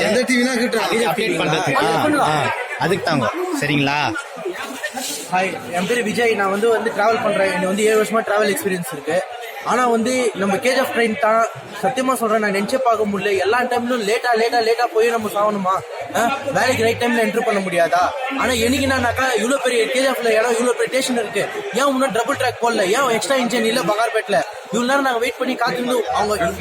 எந்த டிவினா அப்டேட் பண்றது அதுக்கு தாங்க சரிங்களா. ஹாய், என் பேர் விஜய். நான் வந்து டிராவல் பண்றேன். எனக்கு 7 வருஷமா டிராவல் எக்ஸ்பீரியன்ஸ் இருக்கு. ஆனா நம்ம கேஜிஎஃப் ட்ரெயின் தான் சத்தியமா சொல்றேன், நான் நினைச்சே பார்க்க முடியல. எல்லா டைம்லும் லேட்டா போய் நம்ம சாகணுமா? வேலைக்கு ரைட் டைம்ல என்ட்ரு பண்ண முடியாதா? ஆனா என்னைக்குனாக்கா இவ்வளவு பெரிய கேஜிஎஃப்ல இடம், இவ்வளவு பெரிய ஸ்டேஷன் இருக்கு, ஏன் இன்னும் டபுள் ட்ராக் போடல? ஏன் எக்ஸ்ட்ரா இன்ஜின் இல்ல பகார்பேட்ல? இவ்வளவு நேரம் நாங்க வெயிட் பண்ணி காத்திருந்து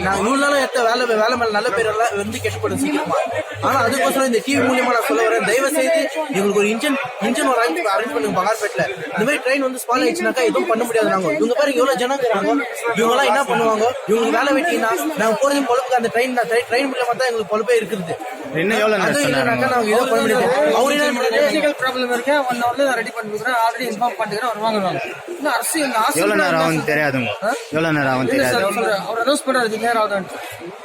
நாங்க இவ்வளவு நேரம் எடுத்த வேலை மேல நல்ல பேர் எல்லாம் கெட்டுப்படும் சீக்கிரமா. ஆனா அதுக்கோசரம் இந்த டிவி மூலியமா நான் சொல்ல வரேன், தயவு செய்து எங்களுக்கு ஒரு இன்ஜின் ஒரு அரேஞ்ச் பண்ணுங்க பகார்பேட்ல. இந்த மாதிரி ட்ரெயின் ஸ்பால் ஆயிடுச்சுனாக்கா எதுவும் பண்ண முடியாது. இவங்க பாருங்க எவ்வளவு ஜனம் இருக்காங்க, இவங்க எல்லாம் என்ன பண்ணுவாங்க? இவங்களுக்கு வேலை வெட்டினா நாங்க போறதும் பொழுப்புக்கு அந்த ட்ரெயின் மூலமா தான் எங்களுக்கு பொழுப்பே இருக்குது. இன்னும் எவ்வளவு நாங்க எதுவும் பண்ண முடியாது. அவரு என்ன ப்ராப்ளம் இருக்கு, 1 ஹவர்ல ரெடி பண்ணிக்கிறேன், ஆல்ரெடி இன்ஃபார்ம் பண்ணிக்கிறேன், வருவாங்க. எவ்வளவு நேரம் ஆகும் தெரியாதுங்க, எவ்வளவு நேரம் ஆகும் தெரியாது. அவர் அனௌன்ஸ் பண்றாரு நேரம் ஆகுது.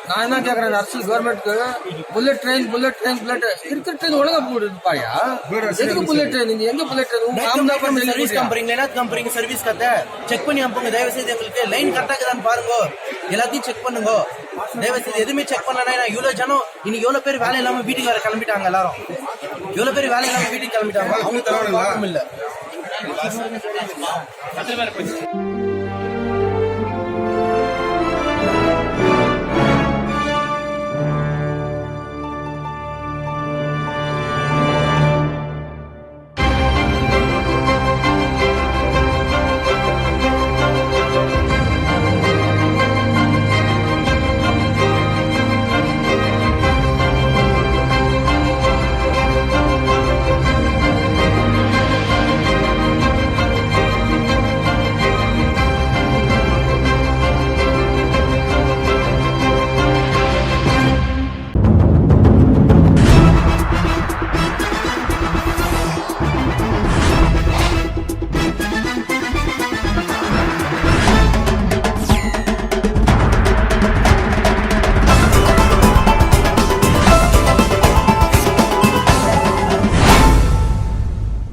நான் என்ன கேக்குறேன், அரசு கவர்மெண்ட்க்கு புல்லட் ட்ரெயின் இருக்கிற ட்ரெயின் ஒழுங்கா போடுப்பாயா? எங்க புல்லட் ட்ரெயின்? எங்க புல்லட் ட்ரெயின்? சர்வீஸ் கம்பெனிங்க சர்வீஸ் கத்த செக் பண்ணி அனுப்புங்க தயவு செய்து. எங்களுக்கு லைன் கரெக்டா இருக்குதான்னு பாருங்க, எல்லாத்தையும் செக் பண்ணுங்க தயவு செய்து. எதுவுமே செக் பண்ணலன்னா இவ்வளவு ஜனம் இன்னைக்கு எவ்வளவு பேர் வேலை இல்லாம வீட்டுக்கு வர கிளம்பிட்டாங்க. எல்லாரும் எவ்வளவு பேர் வேலை இல்லாம வீட்டுக்கு கிளம்பிட்டாங்க. அவங்க தரணும் இல்ல.